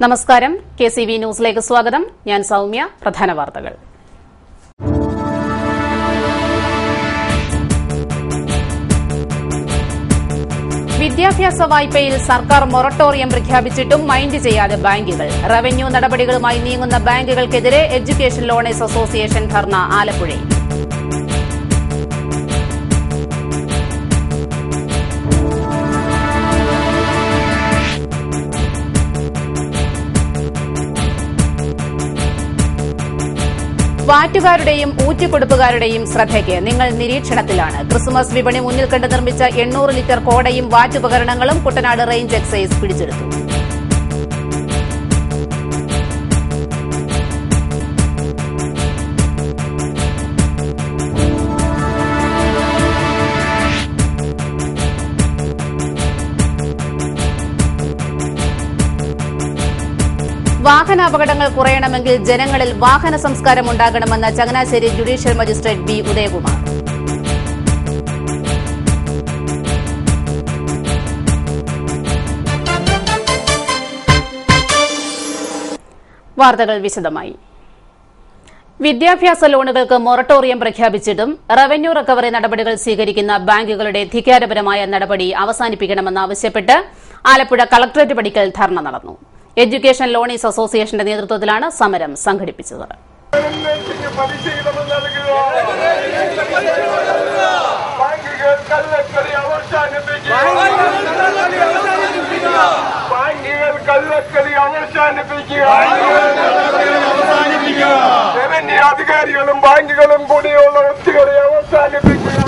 നമസ്കാരം, KCV ന്യൂസിലേക്ക് സ്വാഗതം. ഞാൻ സൗമ്യ. പ്രധാന വാർത്തകൾ. വിദ്യാഭ്യാസ വായ്പയിൽ സർക്കാർ മൊറട്ടോറിയം പ്രഖ്യാപിച്ചിട്ടും മൈൻഡ് ചെയ്യാതെ ബാങ്കുകൾ. റവന്യൂ നടപടികളുമായി നീങ്ങുന്ന ബാങ്കുകൾക്കെതിരെ എഡ്യൂക്കേഷൻ ലോണേഴ്സ് അസോസിയേഷൻ ധർണ ആലപ്പുഴയിൽ. വാറ്റുകാരുടെയും ഊറ്റിക്കൊടുപ്പുകാരുടെയും ശ്രദ്ധയ്ക്ക്, നിങ്ങൾ നിരീക്ഷണത്തിലാണ്. ക്രിസ്മസ് വിപണി മുന്നിൽ കണ്ട് നിർമ്മിച്ച 800 ലിറ്റർ കോടയും വാറ്റുപകരണങ്ങളും കുട്ടനാട് റേഞ്ച് എക്സൈസ് പിടിച്ചെടുത്തു. വാഹനാപകടങ്ങൾ കുറയണമെങ്കിൽ ജനങ്ങളിൽ വാഹന സംസ്കാരം ഉണ്ടാകണമെന്ന് Changanassery judicial magistrate B. Udayakumar. വാർത്തകൾ വിശദമായി. വിദ്യാഭ്യാസ ലോണുകൾക്ക് മൊറട്ടോറിയം പ്രഖ്യാപിച്ചിട്ടും റവന്യൂ റിക്കവറി നടപടികൾ സ്വീകരിക്കുന്ന ബാങ്കുകളുടെ ധിക്കാരപരമായ നടപടി അവസാനിപ്പിക്കണമെന്നാവശ്യപ്പെട്ട് ആലപ്പുഴ കളക്ടറേറ്റ് പടിക്കൽ ധർണ നടന്നു. എഡ്യൂക്കേഷൻ ലോണേഴ്സ് അസോസിയേഷന്റെ നേതൃത്വത്തിലാണ് സമരം സംഘടിപ്പിച്ചത്. അധികാരികളും ബാങ്കുകളും കൂടിയുള്ള ഒത്തുകളി അവസാനിപ്പിക്കുക.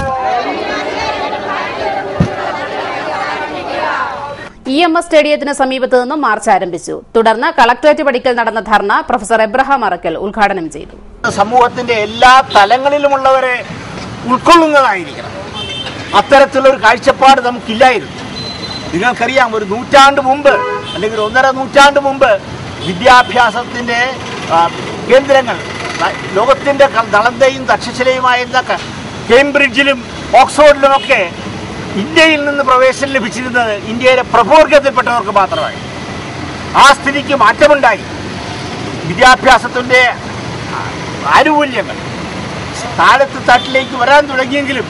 EMS സ്റ്റേഡിയത്തിന് സമീപത്ത് നിന്നും മാർച്ച് ആരംഭിച്ചു. തുടർന്ന് കളക്ടറേറ്റ് പടിക്കൽ നടന്ന ധർണ പ്രൊഫസർ എബ്രഹാം അറക്കൽ ഉദ്ഘാടനം ചെയ്തു. സമൂഹത്തിന്റെ എല്ലാ തലങ്ങളിലുമുള്ളവരെ ഉൾക്കൊള്ളുന്നതായിരിക്കണം. അത്തരത്തിലൊരു കാഴ്ചപ്പാട് നമുക്കില്ലായിരുന്നു. നിങ്ങൾക്കറിയാം, ഒരു നൂറ്റാണ്ട് മുമ്പ് അല്ലെങ്കിൽ 1.5 നൂറ്റാണ്ട് മുമ്പ് വിദ്യാഭ്യാസത്തിന്റെ കേന്ദ്രങ്ങൾ ലോകത്തിന്റെ നളന്തയും തക്ഷശിലയുമായിരുന്ന കേംബ്രിഡ്ജിലും ഓക്സ്ഫോർഡിലുമൊക്കെ ഇന്ത്യയിൽ നിന്ന് പ്രവേശനം ലഭിച്ചിരുന്നത് ഇന്ത്യയിലെ പ്രഭുവർഗത്തിൽപ്പെട്ടവർക്ക് മാത്രമായി. ആ സ്ഥിതിക്ക് മാറ്റമുണ്ടായി. വിദ്യാഭ്യാസത്തിൻ്റെ ആനുകൂല്യങ്ങൾ താഴത്തെ തട്ടിലേക്ക് വരാൻ തുടങ്ങിയെങ്കിലും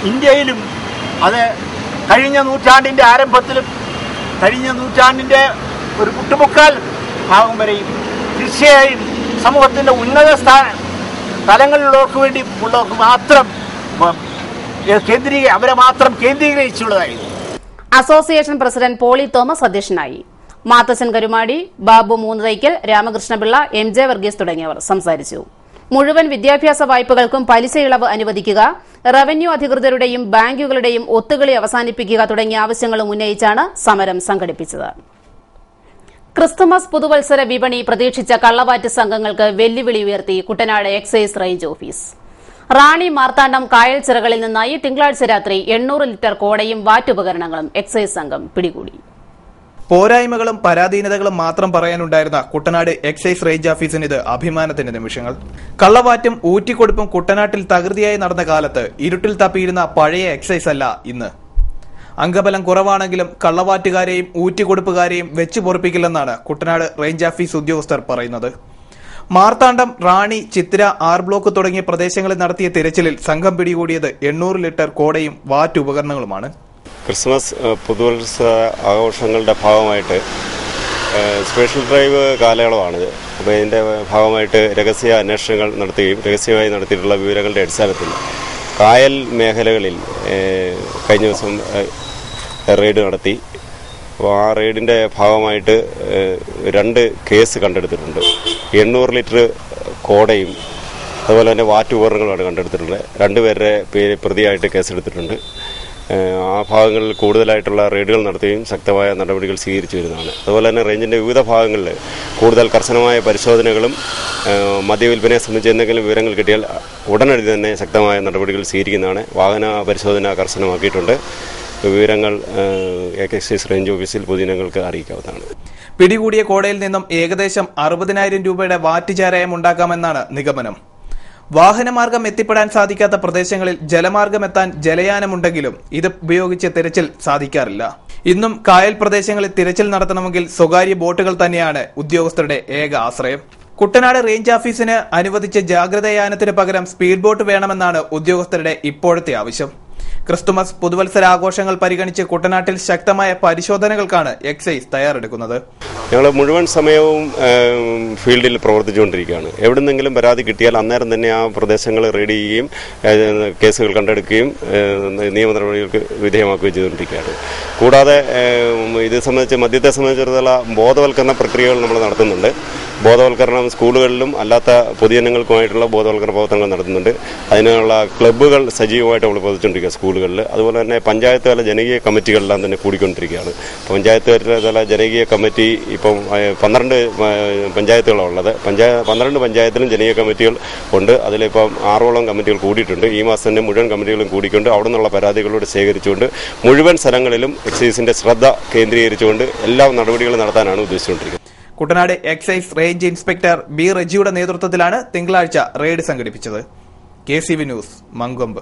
ഇന്ത്യയിലും അത് കഴിഞ്ഞ നൂറ്റാണ്ടിൻ്റെ ആരംഭത്തിലും കഴിഞ്ഞ നൂറ്റാണ്ടിൻ്റെ ഒരു മുട്ടുമുക്കാൽ ഭാഗം വരെയും തീർച്ചയായും സമൂഹത്തിൻ്റെ ഉന്നത തലങ്ങളിലുള്ളവർക്ക് വേണ്ടി ഉള്ളവർക്ക് മാത്രം അവരെ മാത്രം കേന്ദ്രീകരിച്ചുള്ളതായിരുന്നു. അസോസിയേഷൻ പ്രസിഡന്റ് പോളി തോമസ് അധ്യക്ഷനായി. മാത്തച്ചൻ കരുമാടി, ബാബു മൂന്നതൈക്കൽ, രാമകൃഷ്ണപിള്ള, MJ വർഗീസ് തുടങ്ങിയവർ സംസാരിച്ചു. മുഴുവൻ വിദ്യാഭ്യാസ വായ്പകൾക്കും പലിശ ഇളവ് അനുവദിക്കുക, റവന്യൂ അധികൃതരുടെയും ബാങ്കുകളുടെയും ഒത്തുകളി അവസാനിപ്പിക്കുക തുടങ്ങിയ ആവശ്യങ്ങളും ഉന്നയിച്ചാണ് സമരം സംഘടിപ്പിച്ചത്. ക്രിസ്തുമസ് പുതുവത്സര വിപണി പ്രതീക്ഷിച്ച കള്ളവാറ്റ് സംഘങ്ങൾക്ക് വെല്ലുവിളി ഉയർത്തി കുട്ടനാട് എക്സൈസ് റേഞ്ച് ഓഫീസ്. റാണി മാർത്താണ്ഡം കായൽ ചിറകളിൽ നിന്നായി തിങ്കളാഴ്ച രാത്രി 800 ലിറ്റർ കോടയും വാറ്റുപകരണങ്ങളും എക്സൈസ് സംഘം പിടികൂടി. പോരായ്മകളും പരാധീനതകളും മാത്രം പറയാനുണ്ടായിരുന്ന കുട്ടനാട് എക്സൈസ് റേഞ്ച് ഓഫീസിന് ഇത് അഭിമാനത്തിന്റെ നിമിഷങ്ങൾ. കള്ളവാറ്റും ഊറ്റിക്കൊടുപ്പും കുട്ടനാട്ടിൽ തകൃതിയായി നടന്ന കാലത്ത് ഇരുട്ടിൽ തപ്പിയിരുന്ന പഴയ എക്സൈസ് അല്ല ഇന്ന്. അംഗബലം കുറവാണെങ്കിലും കള്ളവാറ്റുകാരെയും ഊറ്റിക്കൊടുപ്പുകാരെയും വെച്ചു പൊറപ്പിക്കില്ലെന്നാണ് കുട്ടനാട് റേഞ്ച് ഓഫീസ് ഉദ്യോഗസ്ഥർ പറയുന്നത്. മാർത്താണ്ഡം, റാണി, ചിത്ര, R ബ്ലോക്ക് തുടങ്ങിയ പ്രദേശങ്ങളിൽ നടത്തിയ തിരച്ചിലിൽ സംഘം പിടികൂടിയത് 800 ലിറ്റർ കോടയും വാറ്റുപകരണങ്ങളുമാണ്. ക്രിസ്മസ് പുതുവത്സര ആഘോഷങ്ങളുടെ ഭാഗമായിട്ട് സ്പെഷ്യൽ ഡ്രൈവ് കാലയളവാണിത്. അപ്പോൾ ഇതിൻ്റെ ഭാഗമായിട്ട് രഹസ്യ അന്വേഷണങ്ങൾ നടത്തുകയും രഹസ്യമായി നടത്തിയിട്ടുള്ള വിവരങ്ങളുടെ അടിസ്ഥാനത്തിൽ കായൽ മേഖലകളിൽ കഴിഞ്ഞ ദിവസം റെയ്ഡ് നടത്തി. അപ്പോൾ ആ റെയ്ഡിൻ്റെ ഭാഗമായിട്ട് 2 കേസ് കണ്ടെടുത്തിട്ടുണ്ട്. 800 ലിറ്റർ കോടയും അതുപോലെ തന്നെ വാറ്റുപകരണങ്ങളുമാണ് കണ്ടെടുത്തിട്ടുള്ളത്. 2 പേരുടെ പേര് പ്രതിയായിട്ട് കേസെടുത്തിട്ടുണ്ട്. ആ ഭാഗങ്ങളിൽ കൂടുതലായിട്ടുള്ള റെയ്ഡുകൾ നടത്തുകയും ശക്തമായ നടപടികൾ സ്വീകരിച്ചു വരുന്നതാണ്. അതുപോലെ തന്നെ റേഞ്ചിൻ്റെ വിവിധ ഭാഗങ്ങളിൽ കൂടുതൽ കർശനമായ പരിശോധനകളും മദ്യവിൽപ്പനയെ സംബന്ധിച്ച് എന്തെങ്കിലും വിവരങ്ങൾ കിട്ടിയാൽ ഉടനടി തന്നെ ശക്തമായ നടപടികൾ സ്വീകരിക്കുന്നതാണ്. വാഹന പരിശോധന കർശനമാക്കിയിട്ടുണ്ട്. വിവരങ്ങൾ എക്സൈസ് റേഞ്ച് ഓഫീസിൽ പൊതുജനങ്ങൾക്ക് അറിയിക്കാവുന്നതാണ്. പിടികൂടിയ കോടയിൽ നിന്നും ഏകദേശം 60,000 രൂപയുടെ വാറ്റ് ചാരായം ഉണ്ടാക്കാമെന്നാണ് നിഗമനം. വാഹനമാർഗം എത്തിപ്പെടാൻ സാധിക്കാത്ത പ്രദേശങ്ങളിൽ ജലമാർഗം എത്താൻ ജലയാനമുണ്ടെങ്കിലും ഇത് ഉപയോഗിച്ച് തിരച്ചിൽ സാധിക്കാറില്ല. ഇന്നും കായൽ പ്രദേശങ്ങളിൽ തിരച്ചിൽ നടത്തണമെങ്കിൽ സ്വകാര്യ ബോട്ടുകൾ തന്നെയാണ് ഉദ്യോഗസ്ഥരുടെ ഏക ആശ്രയം. കുട്ടനാട് റേഞ്ച് ഓഫീസിന് അനുവദിച്ച ജാഗ്രതയാനത്തിന് പകരം സ്പീഡ് ബോട്ട് വേണമെന്നാണ് ഉദ്യോഗസ്ഥരുടെ ഇപ്പോഴത്തെ ആവശ്യം. ക്രിസ്തുമസ് പുതുവത്സരാഘോഷങ്ങൾ പരിഗണിച്ച് കുട്ടനാട്ടിൽ ശക്തമായ പരിശോധനകൾക്കാണ് എക്സൈസ് തയ്യാറെടുക്കുന്നത്. ഞങ്ങൾ മുഴുവൻ സമയവും ഫീൽഡിൽ പ്രവർത്തിച്ചുകൊണ്ടിരിക്കുകയാണ്. എവിടുന്നെങ്കിലും പരാതി കിട്ടിയാൽ അന്നേരം തന്നെ ആ പ്രദേശങ്ങൾ റെയ്ഡ് ചെയ്യുകയും കേസുകൾ കണ്ടെടുക്കുകയും നിയമ നടപടികൾക്ക് വിധേയമാക്കുകയും ചെയ്തുകൊണ്ടിരിക്കുകയാണ്. കൂടാതെ ഇത് സംബന്ധിച്ച് മദ്യത്തെ സംബന്ധിച്ചിടത്തോളം ബോധവൽക്കരണ പ്രക്രിയകൾ നമ്മൾ നടത്തുന്നുണ്ട്. ബോധവൽക്കരണം സ്കൂളുകളിലും അല്ലാത്ത പൊതുജനങ്ങൾക്കുമായിട്ടുള്ള ബോധവൽക്കരണ പ്രവർത്തനങ്ങൾ നടത്തുന്നുണ്ട്. അതിനുള്ള ക്ലബ്ബുകൾ സജീവമായിട്ട് നമ്മൾ പ്രവർത്തിച്ചുകൊണ്ടിരിക്കുക സ്കൂളുകളിൽ. അതുപോലെ തന്നെ പഞ്ചായത്ത് തല ജനകീയ കമ്മിറ്റികളെല്ലാം തന്നെ കൂടിക്കൊണ്ടിരിക്കുകയാണ്. പഞ്ചായത്ത് തല ജനകീയ കമ്മിറ്റി ഇപ്പം 12 പഞ്ചായത്തുകളാണ് ഉള്ളത്. 12 പഞ്ചായത്തിലും ജനകീയ കമ്മിറ്റികൾ ഉണ്ട്. അതിലിപ്പം 6ഓളം കമ്മിറ്റികൾ കൂടിയിട്ടുണ്ട്. ഈ മാസം തന്നെ മുഴുവൻ കമ്മിറ്റികളും കൂടിക്കൊണ്ട് അവിടെ നിന്നുള്ള പരാതികളോട് ശേഖരിച്ചുകൊണ്ട് മുഴുവൻ സ്ഥലങ്ങളിലും എക്സൈസിന്റെ ശ്രദ്ധ കേന്ദ്രീകരിച്ചുകൊണ്ട് എല്ലാ നടപടികളും നടത്താനാണ് ഉദ്ദേശിച്ചുകൊണ്ടിരിക്കുന്നത്. Kuttanad excise range inspector B റജിയുടെ നേതൃത്വത്തിലാണ് തിങ്കളാഴ്ച റെയ്ഡ് സംഘടിപ്പിച്ചത്. KCV news, Mankombu.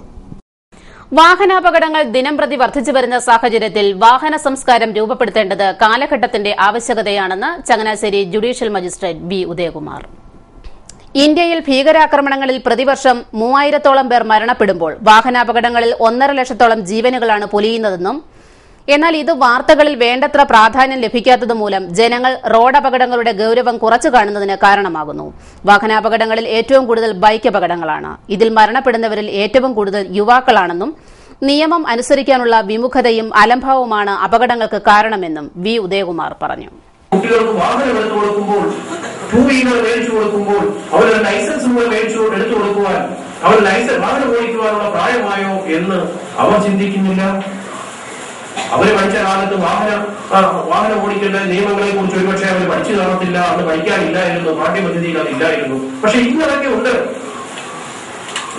വാഹനാപകടങ്ങൾ ദിനംപ്രതി വർദ്ധിച്ചു വരുന്ന സാഹചര്യത്തിൽ വാഹന സംസ്കാരം രൂപപ്പെടുത്തേണ്ടത് കാലഘട്ടത്തിന്റെ ആവശ്യകതയാണെന്ന് Changanassery judicial magistrate B Udayakumar. ഇന്ത്യയിൽ ഭീകരാക്രമണങ്ങളിൽ പ്രതിവർഷം 3000-ഓളം പേർ മരണപ്പെടുമ്പോൾ വാഹനാപകടങ്ങളിൽ 1.5 ലക്ഷത്തോളം ജീവനുകളാണ് പൊലിയുന്നതെന്നും എന്നാൽ ഇത് വാർത്തകളിൽ വേണ്ടത്ര പ്രാധാന്യം ലഭിക്കാത്തതുമൂലം ജനങ്ങൾ റോഡപകടങ്ങളുടെ ഗൌരവം കുറച്ചു കാണുന്നതിന് കാരണമാകുന്നു. വാഹനാപകടങ്ങളിൽ ഏറ്റവും കൂടുതൽ ബൈക്ക് അപകടങ്ങളാണ്. ഇതിൽ മരണപ്പെടുന്നവരിൽ ഏറ്റവും കൂടുതൽ യുവാക്കളാണെന്നും നിയമം അനുസരിക്കാനുള്ള വിമുഖതയും അലംഭാവവുമാണ് അപകടങ്ങൾക്ക് കാരണമെന്നും വി ഉദയകുമാർ പറഞ്ഞു. കുട്ടികൾക്ക് വാഹനം എടുത്തു കൊടുക്കുമ്പോൾ, 2 വീലർ മേടിച്ചു കൊടുക്കുമ്പോൾ അവരുടെ ലൈസൻസ് എടുത്തു കൊടുക്കുവാൻ അവർ വാഹനം ഓടിക്കുവാനുള്ള പ്രായമായോ എന്ന് അവർ ചിന്തിക്കുന്നില്ല. അവര് പഠിച്ച കാലത്ത് വാഹനം ഓടിക്കേണ്ട നിയമങ്ങളെ കുറിച്ച് ഒരുപക്ഷെ അവർ പഠിച്ചു കാണത്തില്ല, അന്ന് പഠിക്കാനില്ലായിരുന്നു, പാഠ്യപദ്ധതിയിൽ അതില്ലായിരുന്നു. പക്ഷെ ഇന്നതൊക്കെ ഉണ്ട്.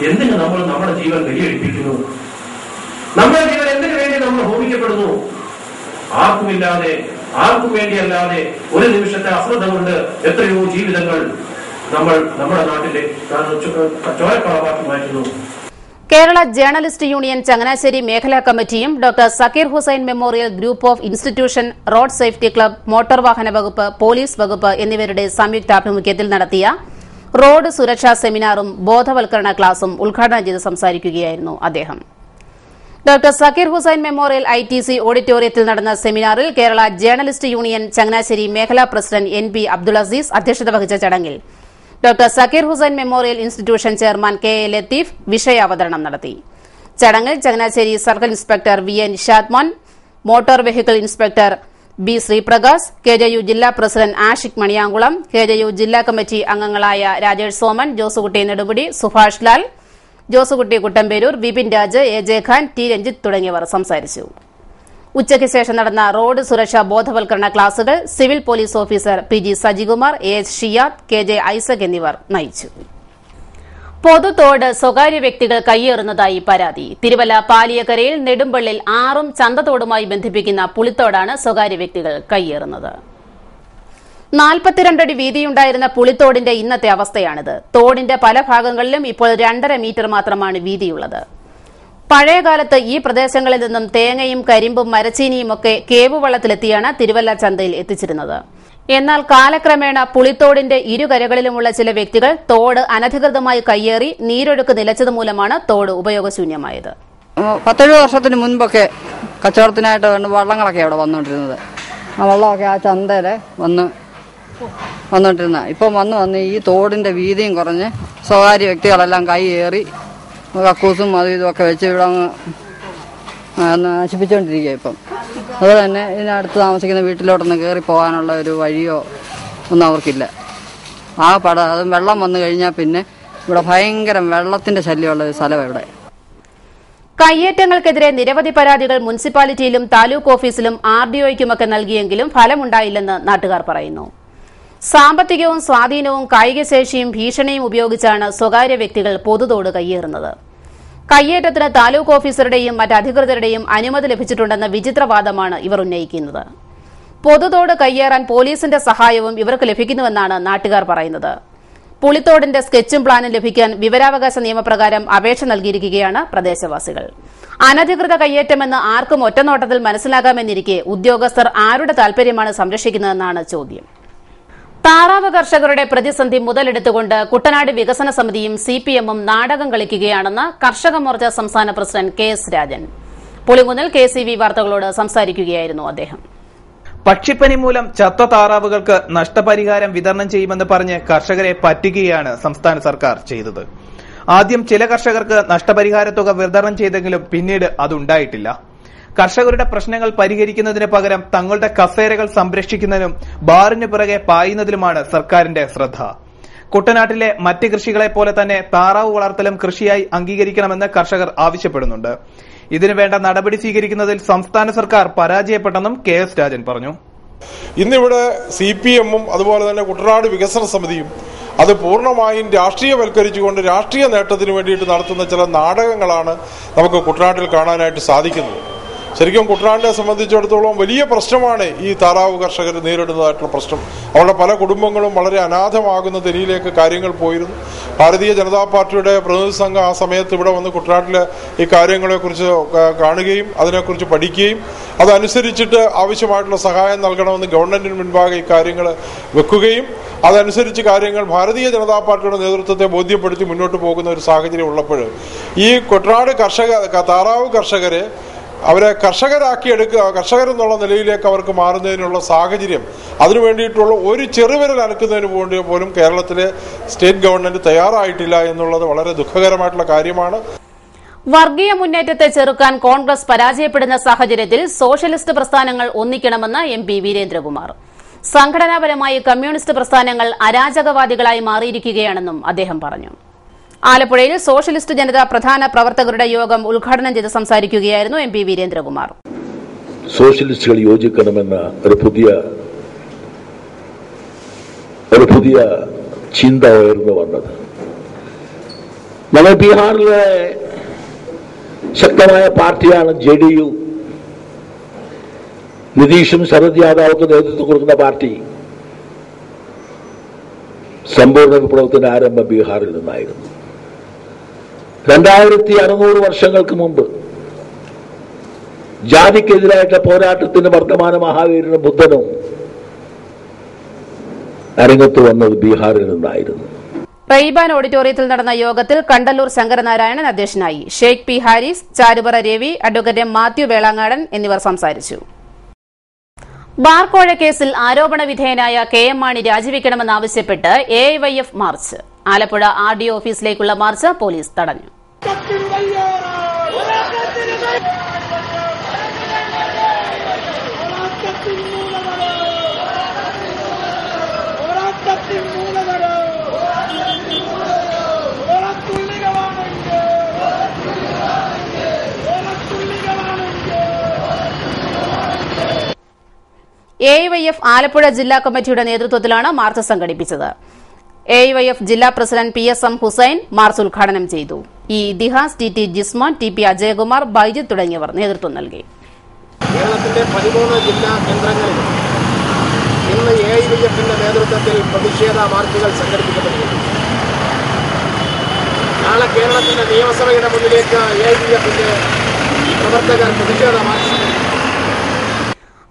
എന്തിന് നമ്മൾ നമ്മുടെ ജീവൻ ബലിയടിപ്പിക്കുന്നു? നമ്മുടെ ജീവൻ എന്തിനു വേണ്ടി നമ്മൾ ഹോമിക്കപ്പെടുന്നു? ആർക്കും വേണ്ടിയല്ലാതെ ഒരു നിമിഷത്തെ അശ്രദ്ധ കൊണ്ട് എത്രയോ ജീവിതങ്ങൾ നമ്മൾ നമ്മുടെ നാട്ടിലെ ചോരക്കളവാക്കി മാറ്റുന്നു. കേരള ജേർണലിസ്റ്റ് യൂണിയൻ ചങ്ങനാശ്ശേരി മേഖലാ കമ്മിറ്റിയും doctor Zakir Hussain memorial group of institution, road safety club, motor വാഹന വകുപ്പ്, പോലീസ് വകുപ്പ് എന്നിവരുടെ സംയുക്താഭിമുഖ്യത്തിൽ നടത്തിയ റോഡ് സുരക്ഷാ സെമിനാറും ബോധവൽക്കരണ ക്ലാസും ഉദ്ഘാടനം ചെയ്ത് സംസാരിക്കുകയായിരുന്നു അദ്ദേഹം. Doctor Zakir Hussain memorial ITC ഓഡിറ്റോറിയത്തിൽ നടന്ന സെമിനാറിൽ കേരള ജേർണലിസ്റ്റ് യൂണിയൻ ചങ്ങനാശ്ശേരി മേഖലാ പ്രസിഡന്റ് NP അബ്ദുൾ അസീസ് അധ്യക്ഷത വഹിച്ച ചടങ്ങിൽ doctor Zakir Hussain memorial institution chairman KA Latheef വിഷയാവതരണം നടത്തി. ചടങ്ങിൽ Changanassery circle inspector VA Nishadmon, motor vehicle inspector B Sreeprakash, KJU ജില്ലാ പ്രസിഡന്റ് ആഷിഖ് മണിയാങ്കുളം, KJU ജില്ലാ കമ്മിറ്റി അംഗങ്ങളായ രാജേഷ് സോമൻ, ജോസുകുട്ടി നെടുമുടി, സുഭാഷ് ലാൽ, ജോസുകുട്ടി കുട്ടമ്പേരൂർ, വിപിൻ രാജ്, AJ ഖാൻ, T രഞ്ജിത്ത് തുടങ്ങിയവർ സംസാരിച്ചു. ഉച്ചയ്ക്ക് ശേഷം നടന്ന റോഡ് സുരക്ഷാ ബോധവൽക്കരണ ക്ലാസുകൾ civil police officer PG Sajikumar, AH Shiyad, KJ Isaac എന്നിവർ നയിച്ചു. പൊതുതോട് സ്വകാര്യ വ്യക്തികൾ കയ്യേറുന്നതായി പരാതി. തിരുവല്ല പാലിയക്കരയിൽ നെടുമ്പള്ളിൽ 6 ചന്തത്തോടുമായി ബന്ധിപ്പിക്കുന്ന പുളിത്തോടാണ് സ്വകാര്യ വ്യക്തികൾ കയ്യേറുന്നത്. 42 അടി വീതിയുണ്ടായിരുന്ന പുളിത്തോടിന്റെ ഇന്നത്തെ അവസ്ഥയാണിത്. തോടിന്റെ പല ഭാഗങ്ങളിലും ഇപ്പോൾ 2.5 മീറ്റർ മാത്രമാണ് വീതിയുള്ളത്. പഴയകാലത്ത് ഈ പ്രദേശങ്ങളിൽ നിന്നും തേങ്ങയും കരിമ്പും മരച്ചീനിയും ഒക്കെ കേവുവള്ളത്തിലെത്തിയാണ് തിരുവല്ല ചന്തയിൽ എത്തിച്ചിരുന്നത്. എന്നാൽ കാലക്രമേണ പുളിത്തോടിന്റെ ഇരുകരകളിലുമുള്ള ചില വ്യക്തികൾ തോട് അനധികൃതമായി കയ്യേറി നീരൊഴുക്ക് നിലച്ചതുമൂലമാണ് തോട് ഉപയോഗശൂന്യമായത്. 10-7 വർഷത്തിന് മുൻപൊക്കെ കച്ചവടത്തിനായിട്ട് വള്ളങ്ങളൊക്കെ അവിടെ വന്നുകൊണ്ടിരുന്നത്. ആ വള്ളമൊക്കെ ആ ചന്തയിൽ വന്നുകൊണ്ടിരുന്ന ഇപ്പം വന്ന് ഈ തോടിന്റെ വീതിയും കുറഞ്ഞ് സ്വകാര്യ വ്യക്തികളെല്ലാം കൈയേറി കക്കൂസും അതും ഇതുമൊക്കെ വെച്ച് ഇവിടെ നശിപ്പിച്ചുകൊണ്ടിരിക്കുക. ഇപ്പം അതുപോലെ തന്നെ ഇതിനടുത്ത് താമസിക്കുന്ന വീട്ടിലോട്ടൊന്ന് കയറി പോകാനുള്ള ഒരു വഴിയോ ഒന്നും അവർക്കില്ല. അതും വെള്ളം വന്നു കഴിഞ്ഞാൽ പിന്നെ ഇവിടെ ഭയങ്കര വെള്ളത്തിന്റെ ശല്യമുള്ള ഒരു സ്ഥലമാണ് ഇവിടെ. കയ്യേറ്റങ്ങൾക്കെതിരെ നിരവധി പരാതികൾ മുനിസിപ്പാലിറ്റിയിലും താലൂക്ക് ഓഫീസിലും RDOയ്ക്കുമൊക്കെ നൽകിയെങ്കിലും ഫലമുണ്ടായില്ലെന്ന് നാട്ടുകാർ പറയുന്നു. സാമ്പത്തികവും സ്വാധീനവും കായികശേഷിയും ഭീഷണിയും ഉപയോഗിച്ചാണ് സ്വകാര്യ വ്യക്തികൾ പൊതുതോട് കയ്യേറുന്നത്. കയ്യേറ്റത്തിന് താലൂക്ക് ഓഫീസറുടെയും മറ്റ് അധികൃതരുടെയും അനുമതി ലഭിച്ചിട്ടുണ്ടെന്ന വിചിത്രവാദമാണ് ഇവർ ഉന്നയിക്കുന്നത്. പൊതുതോട് കയ്യേറാൻ പോലീസിന്റെ സഹായവും ഇവർക്ക് ലഭിക്കുന്നുവെന്നാണ് നാട്ടുകാർ പറയുന്നത്. പുളിത്തോടിന്റെ സ്കെച്ചും പ്ലാനും ലഭിക്കാൻ വിവരാവകാശ നിയമപ്രകാരം അപേക്ഷ നൽകിയിരിക്കുകയാണ് പ്രദേശവാസികൾ. അനധികൃത കയ്യേറ്റമെന്ന് ആർക്കും ഒറ്റനോട്ടത്തിൽ മനസ്സിലാകാമെന്നിരിക്കെ ഉദ്യോഗസ്ഥർ ആരുടെ താൽപര്യമാണ് സംരക്ഷിക്കുന്നതെന്നാണ് ചോദ്യം. താറാവ് കർഷകരുടെ പ്രതിസന്ധി മുതലെടുത്തുകൊണ്ട് കുട്ടനാട് വികസന സമിതിയും സിപിഎമ്മും നാടകം കളിക്കുകയാണെന്ന് കർഷക മോർച്ച സംസ്ഥാന പ്രസിഡന്റ് കെ.എസ്. രാജൻ. പുളിങ്കുന്നിൽ KCV വാർത്തകളോട് സംസാരിക്കുകയായിരുന്നു അദ്ദേഹം. പക്ഷിപ്പനി മൂലം ചത്ത താറാവുകൾക്ക് നഷ്ടപരിഹാരം വിതരണം ചെയ്യുമെന്ന് പറഞ്ഞ് കർഷകരെ പറ്റിക്കുകയാണ് സംസ്ഥാന സർക്കാർ ചെയ്തത്. ആദ്യം ചില കർഷകർക്ക് നഷ്ടപരിഹാര തുക വിതരണം ചെയ്തെങ്കിലും പിന്നീട് അതുണ്ടായിട്ടില്ല. കർഷകരുടെ പ്രശ്നങ്ങൾ പരിഹരിക്കുന്നതിന് പകരം തങ്ങളുടെ കസേരകൾ സംരക്ഷിക്കുന്നതിനും ബാറിനു പിറകെ പായുന്നതിലുമാണ് സർക്കാരിന്റെ ശ്രദ്ധ. കുട്ടനാട്ടിലെ മറ്റ് കൃഷികളെ പോലെ തന്നെ താറാവ് വളർത്തലും കൃഷിയായി അംഗീകരിക്കണമെന്ന് കർഷകർ ആവശ്യപ്പെടുന്നുണ്ട്. ഇതിനുവേണ്ട നടപടി സ്വീകരിക്കുന്നതിൽ സംസ്ഥാന സർക്കാർ പരാജയപ്പെട്ടെന്നും കെ.എസ്. രാജൻ പറഞ്ഞു. ഇന്നിവിടെ CPM-ഉം അതുപോലെ തന്നെ കുട്ടനാട് വികസന സമിതിയും അത് പൂർണ്ണമായും രാഷ്ട്രീയവൽക്കരിച്ചുകൊണ്ട് രാഷ്ട്രീയ നേട്ടത്തിന് വേണ്ടിയിട്ട് നടത്തുന്ന ചില നാടകങ്ങളാണ് നമുക്ക് കുട്ടനാട്ടിൽ കാണാനായിട്ട് സാധിക്കുന്നത്. ശരിക്കും കുട്ടനാടിനെ സംബന്ധിച്ചിടത്തോളം വലിയ പ്രശ്നമാണ് ഈ താറാവ് കർഷകർ നേരിടുന്നതായിട്ടുള്ള പ്രശ്നം. അവരുടെ പല കുടുംബങ്ങളും വളരെ അനാഥമാകുന്ന നിലയിലേക്ക് കാര്യങ്ങൾ പോയിരുന്നു. ഭാരതീയ ജനതാ പാർട്ടിയുടെ പ്രതിനിധി സംഘം ആ സമയത്ത് ഇവിടെ വന്ന് കുട്ടനാട്ടിലെ ഈ കാര്യങ്ങളെക്കുറിച്ച് കാണുകയും അതിനെക്കുറിച്ച് പഠിക്കുകയും അതനുസരിച്ചിട്ട് ആവശ്യമായിട്ടുള്ള സഹായം നൽകണമെന്ന് ഗവൺമെന്റിന് മുൻപാകെ ഈ കാര്യങ്ങൾ വെക്കുകയും അതനുസരിച്ച് കാര്യങ്ങൾ ഭാരതീയ ജനതാ പാർട്ടിയുടെ നേതൃത്വത്തെ ബോധ്യപ്പെടുത്തി മുന്നോട്ട് പോകുന്ന ഒരു സാഹചര്യം ഉള്ളപ്പോൾ ഈ കുട്ടനാട് താറാവ് കർഷകരെ അവരെ കർഷകരാക്കിയെടുക്കുക, കർഷകരെന്നുള്ള നിലയിലേക്ക് അവർക്ക് മാറുന്നതിനുള്ള സാഹചര്യം അതിനു വേണ്ടിയിട്ടുള്ള ഒരു ചെറുവിരൽ അനക്കുന്നതിന് വേണ്ടി പോലും കേരളത്തിലെ സ്റ്റേറ്റ് ഗവൺമെന്റ് തയ്യാറായിട്ടില്ല എന്നുള്ളത് വളരെ ദുഃഖകരമായിട്ടുള്ള കാര്യമാണ്. വർഗീയ മുന്നേറ്റത്തെ ചെറുക്കാൻ കോൺഗ്രസ് പരാജയപ്പെടുന്ന സാഹചര്യത്തിൽ സോഷ്യലിസ്റ്റ് പ്രസ്ഥാനങ്ങൾ ഒന്നിക്കണമെന്ന് MP വീരേന്ദ്രകുമാർ. സംഘടനാപരമായി കമ്മ്യൂണിസ്റ്റ് പ്രസ്ഥാനങ്ങൾ അരാജകവാദികളായി മാറിയിരിക്കുകയാണെന്നും അദ്ദേഹം പറഞ്ഞു. ആലപ്പുഴയിൽ സോഷ്യലിസ്റ്റ് ജനത പ്രധാന പ്രവർത്തകരുടെ യോഗം ഉദ്ഘാടനം ചെയ്ത് സംസാരിക്കുകയായിരുന്നു MP വീരേന്ദ്രകുമാർ. സോഷ്യലിസ്റ്റുകൾ യോജിക്കണമെന്ന ഒരു പുതിയ ചിന്ത ഉയർന്നു വന്നത് നമ്മൾ ബീഹാറിലെ ശക്തമായ പാർട്ടിയാണ് JDU. നിതീഷും ശരത് യാദവ്ക്ക് നേതൃത്വം കൊടുക്കുന്ന പാർട്ടി. സമ്പൂർണ്ണ വിപ്ലവത്തിന്റെ ആരംഭം ബീഹാറിൽ നിന്നായിരുന്നു. 2600 വർഷങ്ങൾക്ക് മുമ്പ് ജാതിക്കെതിരായിട്ടുള്ള പോരാട്ടത്തിന് വർത്തമാന മഹാവീരനും ബുദ്ധനും അരങ്ങത്ത് വന്നത് ബീഹാറിൽ നിന്നായിരുന്നു. റെയ്ബാൻ ഓഡിറ്റോറിയത്തിൽ നടന്ന യോഗത്തിൽ കണ്ടല്ലൂർ ശങ്കരനാരായണൻ അധ്യക്ഷനായി. ഷെയ്ഖ് P. ഹാരിസ്, ചാരുപറ രവി, അഡ്വക്കേറ്റ് മാത്യു വേളാങ്ങാടൻ എന്നിവർ സംസാരിച്ചു. ബാർക്കോഴ കേസിൽ ആരോപണ വിധേയനായ KM മാണി രാജിവെക്കണമെന്നാവശ്യപ്പെട്ട് AIYF മാർച്ച്. ആലപ്പുഴ RDO ഓഫീസിലേക്കുള്ള മാർച്ച് പോലീസ് തടഞ്ഞു. AIYF ആലപ്പുഴ ജില്ലാ കമ്മിറ്റിയുടെ നേതൃത്വത്തിലാണ് മാർച്ച് സംഘടിപ്പിച്ചത്. AIYF ജില്ലാ പ്രസിഡന്റ് PSM ഹുസൈൻ മാർച്ച് ഉദ്ഘാടനം ചെയ്തു. ഇതിഹാസ്, TT ജിസ്മോൻ, TP അജയകുമാർ, ബൈജിത്ത് തുടങ്ങിയവർ നേതൃത്വം നൽകി. കേരളത്തിന്റെ 13 ജില്ലാ കേന്ദ്രങ്ങളിൽ ഇന്ന് AIYFന്റെ നേതൃത്വത്തിൽ പ്രതിഷേധ മാർച്ചുകൾ സംഘടിപ്പിക്കപ്പെടുന്നു. നാളെ കേരളത്തിന്റെ നിയമസഭയുടെ മുന്നിലേക്ക് AIYFന്റെ പ്രവർത്തകർ പ്രതിഷേധ മാർച്ച്.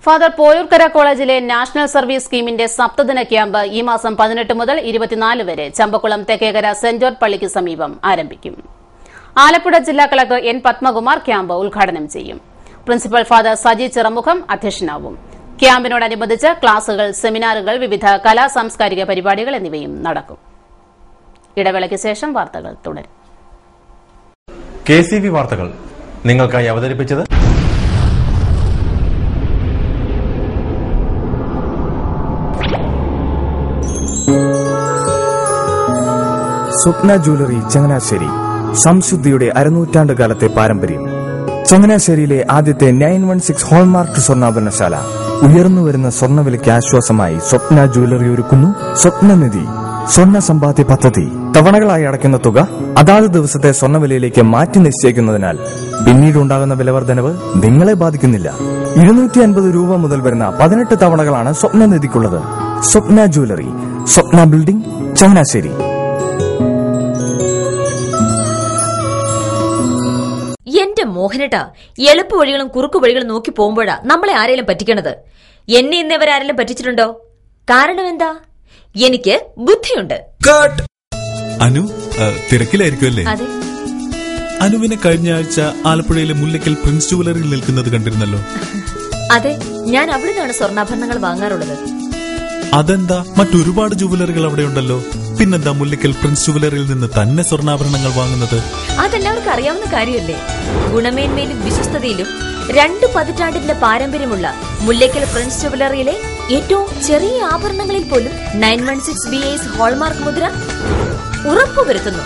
ഫാദർ പോയൂർക്കര കോളേജിലെ നാഷണൽ സർവീസ് സ്കീമിന്റെ സപ്തദിന ക്യാമ്പ് ഈ മാസം 18 മുതൽ 24 വരെ ചമ്പക്കുളം തെക്കേക്കര സെന്റ് ജോർജ് പള്ളിക്ക് സമീപം ആരംഭിക്കും. ആലപ്പുഴ ജില്ലാ കളക്ടർ N. പത്മകുമാർ ക്യാമ്പ് ഉദ്ഘാടനം ചെയ്യും. പ്രിൻസിപ്പൽ ഫാദർ സജി ചിറമുഖം അധ്യക്ഷനാവും. ക്യാമ്പിനോടനുബന്ധിച്ച് ക്ലാസുകൾ, സെമിനാറുകൾ, വിവിധ കലാ സാംസ്കാരിക പരിപാടികൾ എന്നിവയും നടക്കും. ഇടവേളയ്ക്ക് ശേഷം വാർത്തകൾ തുടരും. KCV വാർത്തകൾ നിങ്ങൾക്കായി അവതരിപ്പിച്ചത് സ്വപ്ന ജ്വല്ലറി ചങ്ങനാശ്ശേരി. സംശുദ്ധിയുടെ അരനൂറ്റാണ്ട് കാലത്തെ പാരമ്പര്യം. ചങ്ങനാശ്ശേരിയിലെ ആദ്യത്തെ 916 ഹോൾമാർക്ക് സ്വർണ്ണാഭരണശാല. ഉയർന്നുവരുന്ന സ്വർണ്ണവിലയ്ക്ക് ആശ്വാസമായി സ്വപ്ന ജ്വല്ലറി ഒരുക്കുന്നു സ്വപ്നനിധി സ്വർണ്ണ സമ്പാദ്യ പദ്ധതി. തവണകളായി അടയ്ക്കുന്ന തുക അതാത് ദിവസത്തെ സ്വർണ്ണവിലയിലേക്ക് മാറ്റി നിശ്ചയിക്കുന്നതിനാൽ പിന്നീടുണ്ടാകുന്ന വിലവർദ്ധനവ് നിങ്ങളെ ബാധിക്കുന്നില്ല. 250 രൂപ മുതൽ വരുന്ന 18 തവണകളാണ് സ്വപ്നനിധിക്കുള്ളത്. സ്വപ്ന ജ്വല്ലറി, സ്വപ്ന ബിൽഡിംഗ്, ചങ്ങനാശ്ശേരി. മോഹനേട്ടാ, എളുപ്പ വഴികളും കുറുക്കു വഴികളും നോക്കി പോകുമ്പോഴാ നമ്മളെ ആരെങ്കിലും പറ്റിക്കണത്. എന്നെ ഇന്നവരാരെങ്കിലും പറ്റിച്ചിട്ടുണ്ടോ? കാരണം എന്താ? എനിക്ക് ബുദ്ധിയുണ്ട്. അനു തിരക്കിലായിരിക്കും അല്ലേ? അതെ. അനുവിനെ കഴിഞ്ഞ ആഴ്ച ആലപ്പുഴയിലെ മുല്ലയ്ക്കൽ പ്രിൻസ് ജുവലറിയിൽ നിൽക്കുന്നത് കണ്ടിരുന്നല്ലോ. അതെ, ഞാൻ അവിടെ നിന്നാണ് സ്വർണ്ണാഭരണങ്ങൾ വാങ്ങാറുള്ളത്. അതെന്താ, മറ്റൊരുപാട് ജുവലറികൾ അവിടെ ഉണ്ടല്ലോ, പിന്നെന്താ മുല്ലയ്ക്കൽ പ്രിൻസ് ജുവലറിയിൽ നിന്ന് തന്നെ സ്വർണ്ണാഭരണങ്ങൾ വാങ്ങുന്നത്? അതെല്ലാവർക്കും അറിയാവുന്ന കാര്യമല്ലേ. ഗുണമേന്മയിലും വിശ്വസ്തതയിലും 2 പതിറ്റാണ്ടിന്റെ പാരമ്പര്യമുള്ള മുല്ലയ്ക്കൽ പ്രിൻസ് ജുവലറിയിലെ ഏറ്റവും ചെറിയ ആഭരണങ്ങളിൽ പോലും 916 BIS ഹോൾമാർക്ക് മുദ്ര ഉറപ്പുവരുത്തുന്നു.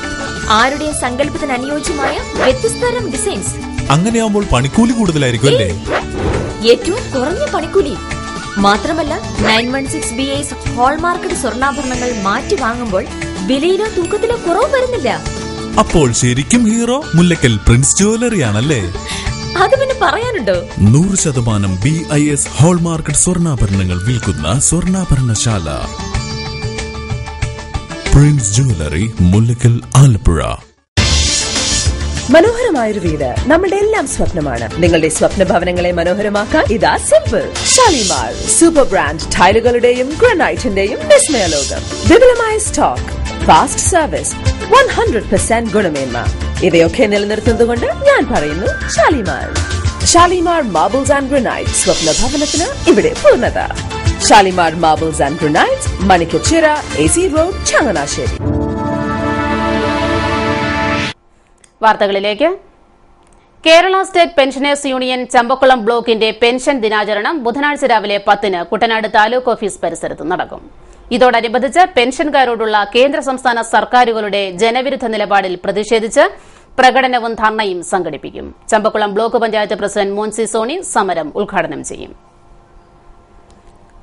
ആരുടെയും സങ്കല്പത്തിന് അനുയോജ്യമായ വ്യത്യസ്തതരം ഡിസൈൻസ്. അങ്ങനെയാവുമ്പോൾ പണിക്കൂലി കൂടുതലായിരിക്കും അല്ലേ? ഏറ്റവും കുറഞ്ഞ പണിക്കൂലി മാത്രമല്ല, 916 BIS ഹോൾമാർക്കഡ് സ്വർണ്ണാഭരണങ്ങൾ മാറ്റി വാങ്ങുമ്പോൾ വിലയിലോ തൂക്കത്തിലോ കുറവ് വരുന്നില്ല. അപ്പോൾ ശരിക്കും ഹീറോ മുല്ലയ്ക്കൽ പ്രിൻസ് ജുവലറിയാണല്ലേ? അത് പിന്നെ പറയാനുണ്ടോ? 100% BIS ഹോൾമാർക്കഡ് സ്വർണ്ണാഭരണങ്ങൾ വിൽക്കുന്ന സ്വർണ്ണാഭരണശാല പ്രിൻസ് ജുവലറി, മുല്ലയ്ക്കൽ, ആലപ്പുഴ. മനോഹരമായൊരു വീട് നമ്മുടെ എല്ലാം സ്വപ്നമാണ്. നിങ്ങളുടെ സ്വപ്ന ഭവനങ്ങളെ മനോഹരമാക്കാൻ ഇതാ സിമ്പിൾ. ഷാലിമാർ സൂപ്പർ ബ്രാൻഡ് ടൈലുകളുടെയും ഗ്രാനൈറ്റിന്റെയും വിസ്മയലോകം. വിപുലമായ സ്റ്റോക്ക്, ഫാസ്റ്റ് സർവീസ്, 100% ഗുണമേന്മ. ഇവയൊക്കെ നിലനിർത്തുന്നതുകൊണ്ട് ഞാൻ പറയുന്നു Shalimar. Shalimar marbles and granite. സ്വപ്ന ഭവനത്തിന് ഇവിടെ പൂർണ്ണത. Shalimar marbles and granite, Manikkachira, AC road, Changanassery. വാർത്തകളിലേക്ക്. Kerala state pensioners union Champakulam ബ്ലോക്കിന്റെ പെൻഷൻ ദിനാചരണം ബുധനാഴ്ച രാവിലെ 10-ന് കുട്ടനാട് താലൂക്ക് ഓഫീസ് പരിസരത്ത് നടക്കും. ഇതോടനുബന്ധിച്ച് പെൻഷൻകാരോടുള്ള കേന്ദ്ര സംസ്ഥാന സർക്കാരുകളുടെ ജനവിരുദ്ധ നിലപാടിൽ പ്രതിഷേധിച്ച് പ്രകടനവും ധർണയും സംഘടിപ്പിക്കും. ചമ്പക്കുളം ബ്ലോക്ക് പഞ്ചായത്ത് പ്രസിഡന്റ് മോൻസി സോണി സമരം ഉദ്ഘാടനം ചെയ്യും.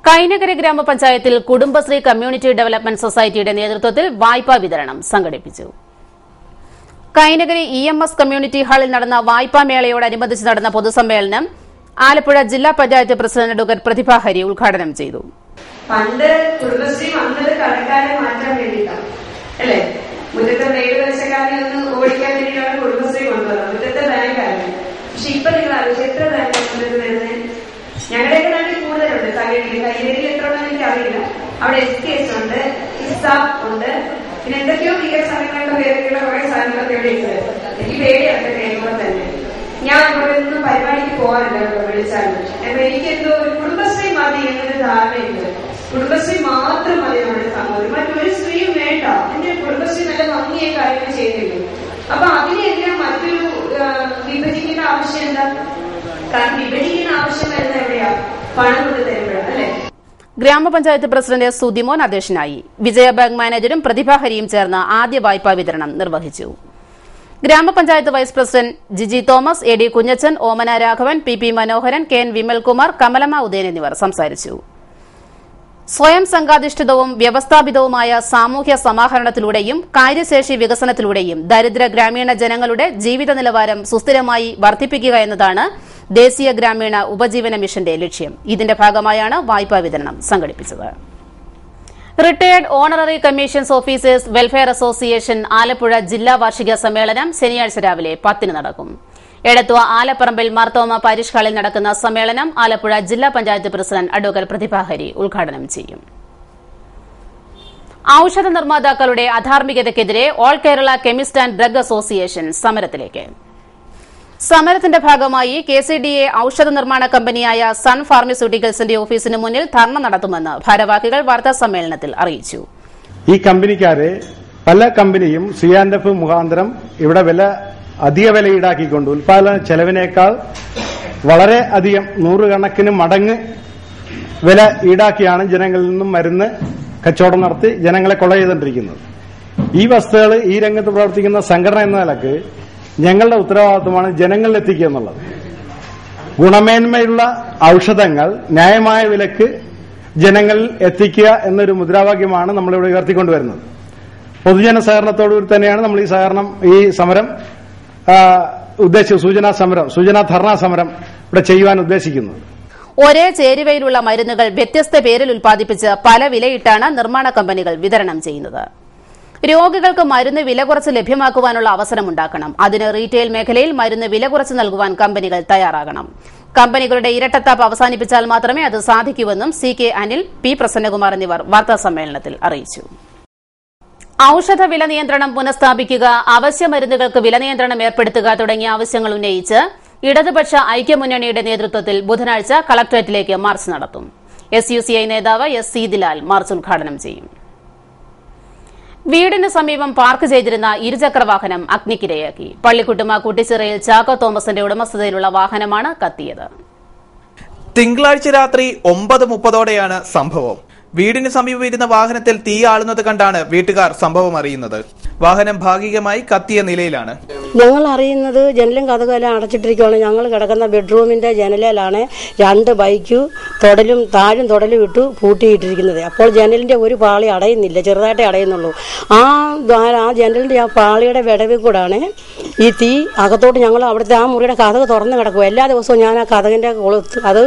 കൈനകരി ഗ്രാമപഞ്ചായത്തിൽ കുടുംബശ്രീ കമ്മ്യൂണിറ്റി ഡെവലപ്മെന്റ് സൊസൈറ്റിയുടെ നേതൃത്വത്തിൽ വായ്പാ വിതരണം സംഘടിപ്പിച്ചു. കൈനകരി EMS കമ്മ്യൂണിറ്റി ഹാളിൽ നടന്ന വായ്പാ മേളയോടനുബന്ധിച്ച് നടന്ന പൊതുസമ്മേളനം ആലപ്പുഴ ജില്ലാ പഞ്ചായത്ത് പ്രസിഡന്റ് ഡോക്ടർ പ്രതിഭ ഹരി ഉദ്ഘാടനം ചെയ്തു. പണ്ട് കുടുംബശ്രീ വന്നത് കടക്കാരെ മാറ്റാൻ വേണ്ടിയിട്ടാണ് അല്ലെ? മുറ്റത്തെ മേൽവശക്കാരെ ഒന്ന് ഓടിക്കാൻ വേണ്ടിയിട്ടാണ് കുടുംബശ്രീ കൊണ്ടുവന്നത്. മുറ്റത്തെ ബാങ്കാണ്. പക്ഷെ ഇപ്പൊ നിങ്ങൾ ആലോചിച്ച് എത്ര ബാങ്ക് വരുന്നത്? ഞങ്ങളുടെയൊക്കെ നാട്ടിൽ കൂടുതലുണ്ട്. കൈനകരിയിൽ എത്ര ഉണ്ടെന്ന് എനിക്ക് അറിയില്ല. അവിടെ SKS ഉണ്ട്, ISAP ഉണ്ട്, പിന്നെ എന്തൊക്കെയോ വികസനങ്ങളുടെ പേരിലുള്ള കുറെ സാധനങ്ങളൊക്കെ ഇവിടെ ഉണ്ട്. എനിക്ക് പേടിയാണ് കേൾക്കുമ്പോൾ തന്നെ. ഞാൻ ഇവിടെ ഒന്നും പരിപാടിക്ക് പോകാറില്ല വിളിച്ചാലും. അപ്പൊ എനിക്ക് എന്തോ ഒരു കുടുംബശ്രീ മതി എന്നൊരു ധാരണയുണ്ട്. കുടുംബശ്രീ മാത്രം മതി നമ്മുടെ സമൂഹം, മറ്റൊരു സ്ത്രീയും വേണ്ട. എന്റെ കുടുംബശ്രീ നല്ല ഭംഗിയെ കാര്യങ്ങൾ ചെയ്യുന്നില്ല. അപ്പൊ അതിനെല്ലാം മറ്റൊരു വിഭജിക്കേണ്ട ആവശ്യം എന്താ? കാരണം വിഭജിക്കുന്ന ആവശ്യം വരുന്നത് എവിടെയാ? പണം കൊണ്ട് തരുമ്പോഴാണ് അല്ലെ? ഗ്രാമപഞ്ചായത്ത് പ്രസിഡന്റ് സുതിമോൻ അധ്യക്ഷനായി. വിജയ ബാങ്ക് മാനേജരും പ്രതിഭാഹരിയും ചേർന്ന് ആദ്യ വായ്പാ വിതരണം നിർവഹിച്ചു. ഗ്രാമപഞ്ചായത്ത് vice president Jiji Thomas, AD Kunjachan, Omana Raghavan, PP Manoharan, KN Vimalkumar, Kamalamma Udayan എന്നിവർ സംസാരിച്ചു. സ്വയം സംഘാധിഷ്ഠിതവും വ്യവസ്ഥാപിതവുമായ സാമൂഹ്യ സമാഹരണത്തിലൂടെയും കാര്യശേഷി വികസനത്തിലൂടെയും ദരിദ്ര ഗ്രാമീണ ജനങ്ങളുടെ ജീവിത നിലവാരം സുസ്ഥിരമായി വർദ്ധിപ്പിക്കുക എന്നതാണ് ദേശീയ ഗ്രാമീണ ഉപജീവന മിഷന്റെ ലക്ഷ്യം. ഇതിന്റെ ഭാഗമായാണ് വായ്പാ വിതരണം സംഘടിപ്പിച്ചത്. Retired honorary commissions officers welfare association Alappuzha ജില്ലാ വാർഷിക സമ്മേളനം ശനിയാഴ്ച രാവിലെ 10-ന് നടക്കും. എടത്വ ആലപ്പറമ്പിൽ മാർത്തോമ പാരിഷ് ഹാളിൽ നടക്കുന്ന സമ്മേളനം ആലപ്പുഴ ജില്ലാ പഞ്ചായത്ത് പ്രസിഡന്റ് അഡ്വക്കേറ്റ് പ്രതിഭ ഹരി ഉദ്ഘാടനം ചെയ്യും. ഔഷധ നിർമ്മാതാക്കളുടെ അധാർമികതയ്ക്കെതിരെ all Kerala chemist and drug association സമരത്തിലേക്ക്. സമരത്തിന്റെ ഭാഗമായി KCDA ഔഷധ നിർമ്മാണ കമ്പനിയായ സൺ ഫാർമസ്യൂട്ടിക്കൽസിന്റെ ഓഫീസിന് മുന്നിൽ ധർണ നടത്തുമെന്ന് ഭാരവാഹികൾ വാർത്താ സമ്മേളനത്തിൽ അറിയിച്ചു. ഈ കമ്പനിക്കാരെ പല കമ്പനിയും C&F മുഖാന്തരം ഇവിടെ അധിക വില ഈടാക്കിക്കൊണ്ട് ഉൽപാദന ചെലവിനേക്കാൾ വളരെ അധികം 100 കണക്കിന് മടങ്ങ് വില ഈടാക്കിയാണ് ജനങ്ങളിൽ നിന്നും മരുന്ന് കച്ചവടം നടത്തി ജനങ്ങളെ കൊള്ള ചെയ്തുകൊണ്ടിരിക്കുന്നത്. ഈ വസ്തുക്കൾ ഈ രംഗത്ത് പ്രവർത്തിക്കുന്ന സംഘടന എന്ന നിലക്ക് ഞങ്ങളുടെ ഉത്തരവാദിത്വമാണ് ജനങ്ങളിൽ എത്തിക്കുക എന്നുള്ളത്. ഗുണമേന്മയുള്ള ഔഷധങ്ങൾ ന്യായമായ വിലക്ക് ജനങ്ങളിൽ എത്തിക്കുക എന്നൊരു മുദ്രാവാക്യമാണ് നമ്മളിവിടെ ഉയർത്തിക്കൊണ്ടുവരുന്നത്. പൊതുജന സഹകരണത്തോടുകൂടി തന്നെയാണ് നമ്മൾ ഈ സമരം സൂചനാ ധർണാ സമരം ഇവിടെ ചെയ്യുവാൻ ഉദ്ദേശിക്കുന്നത്. ഒരേ ചേരുവയിലുള്ള മരുന്നുകൾ വ്യത്യസ്ത പേരിൽ ഉൽപ്പാദിപ്പിച്ച് പല വിലയിട്ടാണ് നിർമ്മാണ കമ്പനികൾ വിതരണം ചെയ്യുന്നത്. രോഗികൾക്ക് മരുന്ന് വില കുറച്ച് ലഭ്യമാക്കുവാനുള്ള അവസരമുണ്ടാക്കണം. അതിന് റീറ്റെയിൽ മേഖലയിൽ മരുന്ന് വില കുറച്ച് നൽകുവാൻ കമ്പനികൾ തയ്യാറാകണം. കമ്പനികളുടെ ഇരട്ടത്താപ്പ് അവസാനിപ്പിച്ചാൽ മാത്രമേ അത് സാധിക്കൂവെന്നും CK അനിൽ, P പ്രസന്നകുമാർ എന്നിവർ വാർത്താസമ്മേളനത്തിൽ അറിയിച്ചു. ഔഷധ വില നിയന്ത്രണം പുനഃസ്ഥാപിക്കുക, അവശ്യ മരുന്നുകൾക്ക് വില നിയന്ത്രണം ഏർപ്പെടുത്തുക തുടങ്ങിയ ആവശ്യങ്ങൾ ഉന്നയിച്ച് ഇടതുപക്ഷ ഐക്യമുന്നണിയുടെ നേതൃത്വത്തിൽ ബുധനാഴ്ച കളക്ടറേറ്റിലേക്ക് മാർച്ച് നടത്തും. SUCI നേതാവ് S. സീതിലാൽ മാർച്ച് ഉദ്ഘാടനം ചെയ്യും. വീടിന് സമീപം പാർക്ക് ചെയ്തിരുന്ന ഇരുചക്രവാഹനം അഗ്നിക്കിരയാക്കി. പള്ളിക്കുട്ടുമ കുട്ടിച്ചിറയിൽ ചാക്കോ തോമസിന്റെ ഉടമസ്ഥതയിലുള്ള വാഹനമാണ് കത്തിയത്. തിങ്കളാഴ്ച രാത്രി 9:30ഓടെയാണ് സംഭവം. വീടിന് സമീപം ഇരുന്ന വാഹനത്തിൽ തീ ആളുന്നത് കണ്ടാണ് വീട്ടുകാർ സംഭവം അറിയുന്നത്. വാഹനം ഭാഗികമായി കത്തിയ നിലയിലാണ്. ഞങ്ങൾ അറിയുന്നത് ജനലും കതകെല്ലാം അടച്ചിട്ടിരിക്കുകയാണ്. ഞങ്ങൾ കിടക്കുന്ന ബെഡ്റൂമിന്റെ ജനലിലാണ് 2 ബൈക്ക് താഴും തൊടലും ഇട്ട് പൂട്ടിയിട്ടിരിക്കുന്നത്. അപ്പോൾ ജനലിന്റെ ഒരു പാളി അടയുന്നില്ല, ചെറുതായിട്ടേ അടയുന്നുള്ളൂ. ആ ജനലിന്റെ ആ പാളിയുടെ വിടവിൽ കൂടാണ് ഈ തീ അകത്തോട്ട്. ഞങ്ങൾ അവിടുത്തെ ആ മുറിയുടെ കതക് തുറന്ന് കിടക്കും. എല്ലാ ദിവസവും ഞാൻ ആ കതകിന്റെ അത്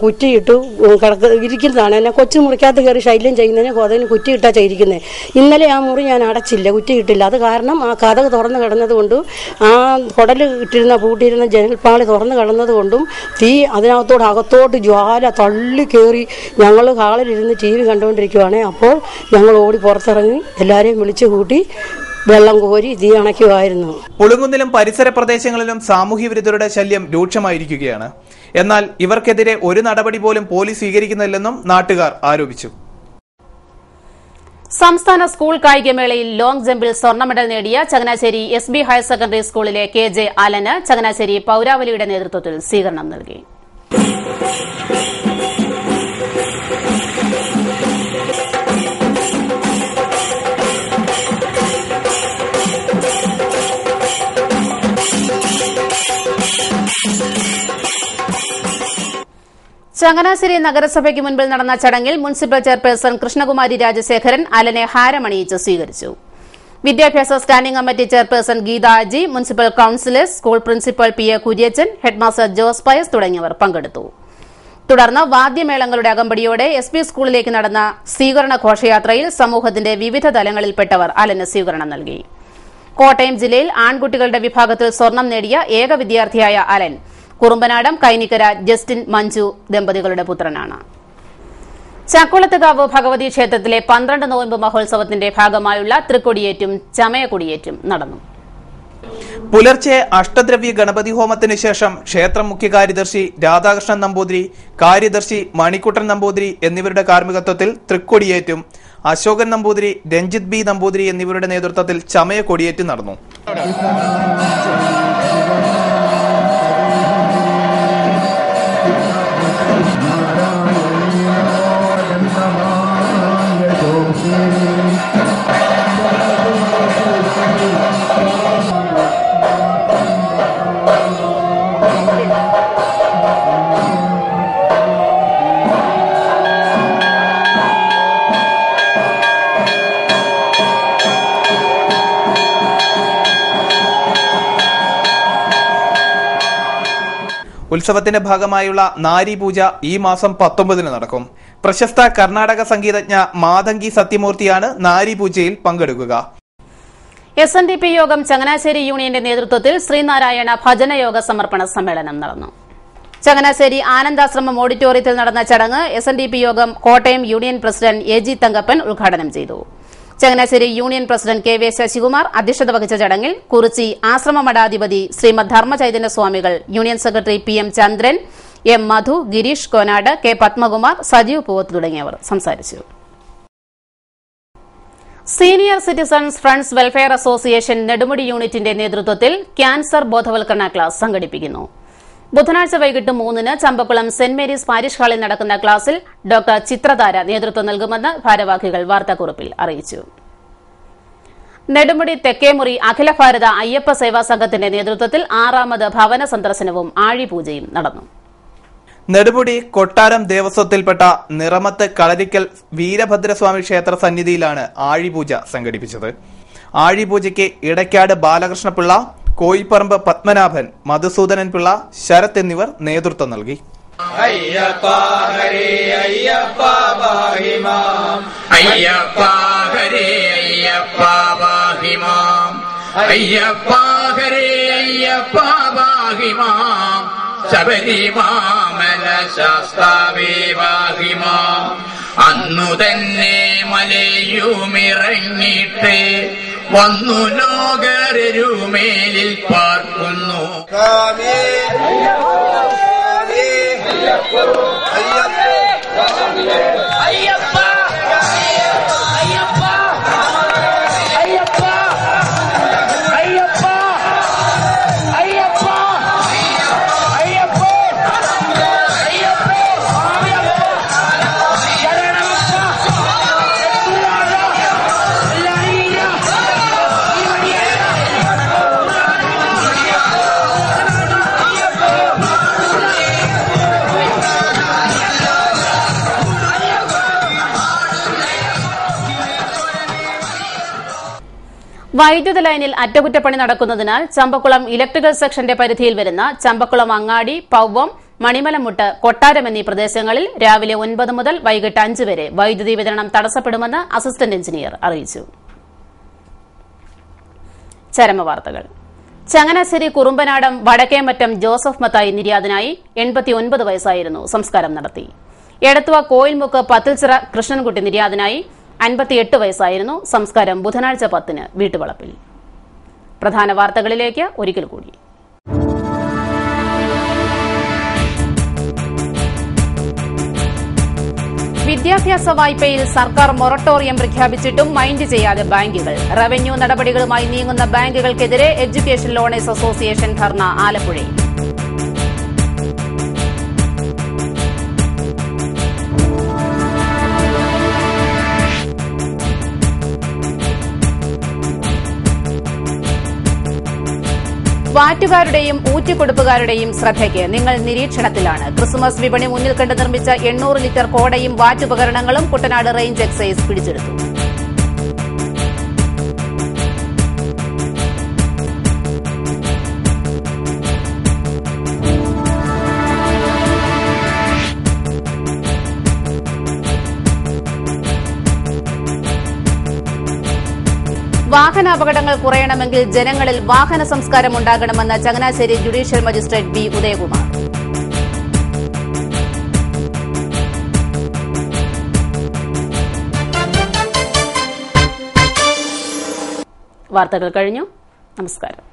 കുറ്റിയിട്ട് ഇരിക്കുന്നതാണ്. എന്നെ കൊച്ചു മുറിക്കകത്ത് കയറി ശല്യം ചെയ്യുന്നതിന് കതകിന് കുറ്റിയിട്ടാ ചെയ്തിരിക്കുന്നത്. ഇന്നലെ ആ മുറി ഞാൻ അടച്ചില്ല, കുറ്റിയിട്ടില്ല. അത് കാരണം ആ കതക് തുറന്ന് കിടന്നത് കൊണ്ടും ആ കുടൽ പൂട്ടിയിരുന്ന ജനൽപ്പാളി തുറന്ന് കിടന്നത് കൊണ്ടും തീ അതിനകത്തോട് അകത്തോട്ട് ജ്വാല തള്ളി കയറി. ഞങ്ങൾ ഹാളിലിരുന്ന് TV കണ്ടുകൊണ്ടിരിക്കുവാണ്. അപ്പോൾ ഞങ്ങൾ ഓടി പുറത്തിറങ്ങി എല്ലാവരെയും വിളിച്ചു കൂട്ടി വെള്ളം കോരി തീ അണയ്ക്കുമായിരുന്നു. പുളുങ്കുന്നിലും പരിസര പ്രദേശങ്ങളിലും സാമൂഹ്യവിരുദ്ധരുടെ ശല്യം രൂക്ഷമായിരിക്കുകയാണ്. എന്നാൽ ഇവർക്കെതിരെ ഒരു നടപടി പോലും പോലീസ് സ്വീകരിക്കുന്നില്ലെന്നും നാട്ടുകാർ ആരോപിച്ചു. സംസ്ഥാന സ്കൂൾ കായികമേളയിൽ ലോങ് ജമ്പിൽ സ്വർണ്ണ മെഡൽ നേടിയ ചങ്ങനാശ്ശേരി SB ഹയർ സെക്കൻഡറി സ്കൂളിലെ KJ അലന് ചങ്ങനാശ്ശേരി പൌരാവലിയുടെ നേതൃത്വത്തിൽ സ്വീകരണം നൽകി. ചങ്ങനാശ്ശേരി നഗരസഭയ്ക്ക് മുൻപിൽ നടന്ന ചടങ്ങിൽ മുനിസിപ്പൽ ചെയർപേഴ്സൺ കൃഷ്ണകുമാരി രാജശേഖരൻ അലനെ ഹാരമണിയിച്ച് സ്വീകരിച്ചു. വിദ്യാഭ്യാസ standing committee chairperson Geetha Aji, municipal councillors, school principal PA Kuriachan, headmaster Jose Pius തുടങ്ങിയവർ പങ്കെടുത്തു. തുടർന്ന് വാദ്യമേളങ്ങളുടെ അകമ്പടിയോടെ SB സ്കൂളിലേക്ക് നടന്ന സ്വീകരണ ഘോഷയാത്രയിൽ സമൂഹത്തിന്റെ വിവിധ തലങ്ങളിൽപ്പെട്ടവർ അലന് സ്വീകരണം നൽകി. കോട്ടയം ജില്ലയിൽ ആൺകുട്ടികളുടെ വിഭാഗത്തിൽ സ്വർണം നേടിയ ഏക വിദ്യാർത്ഥിയായ അലൻ കുറുമ്പനാടം കൈനിക്കര ജസ്റ്റിൻ മഞ്ജു ദമ്പതികളുടെ പുത്രനാണ്. ചക്കുളത്തുകാവ് ഭഗവതി ക്ഷേത്രത്തിലെ 12 നോയമ്പ് മഹോത്സവത്തിന്റെ ഭാഗമായുള്ള തൃക്കൊടിയേറ്റും ചമയക്കൊടിയേറ്റും നടന്നു. പുലർച്ചെ അഷ്ടദ്രവ്യ ഗണപതി ഹോമത്തിന് ശേഷം ക്ഷേത്രം മുഖ്യ കാര്യദർശി രാധാകൃഷ്ണൻ നമ്പൂതിരി, കാര്യദർശി മണിക്കുട്ടൻ നമ്പൂതിരി എന്നിവരുടെ കാർമ്മികത്വത്തിൽ തൃക്കൊടിയേറ്റും അശോകൻ നമ്പൂതിരി, രഞ്ജിത് B നമ്പൂതിരി എന്നിവരുടെ നേതൃത്വത്തിൽ ചമയക്കൊടിയേറ്റും നടന്നു. ഉത്സവത്തിന്റെ ഭാഗമായുള്ള നാരി പൂജ ഈ മാസം 19 നടക്കും. പ്രശസ്ത കർണാടക സംഗീതജ്ഞ മാതങ്കി സത്യമൂർത്തിയാണ് നാരി പൂജയിൽ പങ്കെടുക്കുക. SNDP യോഗം ചങ്ങനാശ്ശേരി യൂണിയന്റെ നേതൃത്വത്തിൽ ശ്രീനാരായണ ഭജനയോഗ സമർപ്പണ സമ്മേളനം നടന്നു. ചങ്ങനാശ്ശേരി ആനന്ദാശ്രമം ഓഡിറ്റോറിയത്തിൽ നടന്ന ചടങ്ങ് SNDP യോഗം Kottayam union president AG Thankappan ഉദ്ഘാടനം ചെയ്തു. Changanassery union president KV Sasikumar അധ്യക്ഷത വഹിച്ച ചടങ്ങിൽ കുറിച്ചി ആശ്രമ മഠാധിപതി ശ്രീമദ് ധർമ്മചൈതന്യ സ്വാമികൾ, യൂണിയൻ സെക്രട്ടറി PM ചന്ദ്രൻ, M മധു, ഗിരീഷ് കോനാട്, K പത്മകുമാർ, സജീവ് പൂവത്ത് തുടങ്ങിയവർ സംസാരിച്ചു. Senior citizens friends welfare association Nedumudi യൂണിറ്റിന്റെ നേതൃത്വത്തിൽ ക്യാൻസർ ബോധവൽക്കരണ ക്ലാസ് സംഘടിപ്പിക്കുന്നു. ബുധനാഴ്ച വൈകിട്ട് 3-ന് ചമ്പക്കുളം സെന്റ് മേരീസ് പാരിഷ് ഹാളിൽ നടക്കുന്ന ക്ലാസിൽ ഡോക്ടർ ചിത്രതാര നേതൃത്വം നൽകുമെന്ന് ഭാരവാഹികൾ വാർത്താക്കുറിപ്പിൽ അറിയിച്ചു. നെടുമുടി തെക്കേമുറി അഖില ഭാരത അയ്യപ്പ സേവാ സംഘത്തിന്റെ നേതൃത്വത്തിൽ 6ാമത് ഭവന സന്ദർശനവും ആഴിപൂജയും നടന്നു. നെടുമുടി കൊട്ടാരം ദേവസ്വത്തിൽപ്പെട്ട നിറമത്ത് കളരിക്കൽ വീരഭദ്രസ്വാമി ക്ഷേത്ര സന്നിധിയിലാണ് ആഴിപൂജ സംഘടിപ്പിച്ചത്. ആഴിപൂജയ്ക്ക് ഇടയ്ക്കാട് ബാലകൃഷ്ണപിള്ള, കോയിപ്പറമ്പ് പത്മനാഭൻ, മധുസൂദനൻ പിള്ള, ശരത് എന്നിവർ നേതൃത്വം നൽകി. അയ്യപ്പ ഹരേ അയ്യപ്പ പാഹി മാം, അയ്യപ്പ ഹരേ അയ്യപ്പ അയ്യപ്പ പാഹി മാം അയ്യപ്പ ഹരേ അയ്യപ്പ പാഹി മാം ശബരിമാമല ശാസ്താവേ പാഹി മാം അന്നു തന്നെ മലയുമിറങ്ങിട്ട് വന്നു ലോകരരുമേലിൽ പാർക്കുന്നു. വൈദ്യുത ലൈനിൽ അറ്റകുറ്റപ്പണി നടക്കുന്നതിനാൽ ചമ്പക്കുളം ഇലക്ട്രിക്കൽ സെക്ഷന്റെ പരിധിയിൽ വരുന്ന ചമ്പക്കുളം അങ്ങാടി, പൗവം, മണിമലമുട്ട്, കൊട്ടാരം എന്നീ പ്രദേശങ്ങളിൽ രാവിലെ 9 മുതൽ വൈകിട്ട് 5 വരെ വൈദ്യുതി വിതരണം തടസ്സപ്പെടുമെന്ന് അസിസ്റ്റന്റ് എഞ്ചിനീയർ അറിയിച്ചു. ചരമവാർത്തകൾ. ചങ്ങനാശ്ശേരി കുറുമ്പനാടം വടക്കേമറ്റം ജോസഫ് മത്തായി നിര്യാതനായി. 89 വയസ്സായിരുന്നു. സംസ്കാരം നടത്തി. എടത്തുവ കോയിൽമുക്ക് പത്തിൽച്ചിറ കൃഷ്ണൻകുട്ടി നിര്യാതനായി. 58 വയസ്സായിരുന്നു. സംസ്കാരം ബുധനാഴ്ച 10-ന് വീട്ടുവളപ്പിൽ. പ്രധാന വാർത്തകളിലേക്ക് ഒരിക്കൽ കൂടി. വിദ്യാഭ്യാസ വായ്പയിൽ സർക്കാർ മൊറട്ടോറിയം പ്രഖ്യാപിച്ചിട്ടും മൈൻഡ് ചെയ്യാതെ ബാങ്കുകൾ. റവന്യൂ നടപടികളുമായി നീങ്ങുന്ന ബാങ്കുകൾക്കെതിരെ എഡ്യൂക്കേഷൻ ലോണേഴ്സ് അസോസിയേഷൻ ധർണ ആലപ്പുഴയിൽ. വാറ്റുകാരുടെയും ഊറ്റിക്കൊടുപ്പുകാരുടെയും ശ്രദ്ധയ്ക്ക്, നിങ്ങൾ നിരീക്ഷണത്തിലാണ്. ക്രിസ്മസ് വിപണി മുന്നിൽ കണ്ട് നിർമ്മിച്ച 800 ലിറ്റർ കോടയും വാറ്റുപകരണങ്ങളും കുട്ടനാട് റേഞ്ച് എക്സൈസ് പിടിച്ചെടുത്തു. വാഹനാപകടങ്ങൾ കുറയണമെങ്കിൽ ജനങ്ങളിൽ വാഹന സംസ്കാരം ഉണ്ടാകണമെന്ന് Changanassery judicial magistrate B Udayakumar. വാർത്തകൾ കഴിഞ്ഞു. നമസ്കാരം.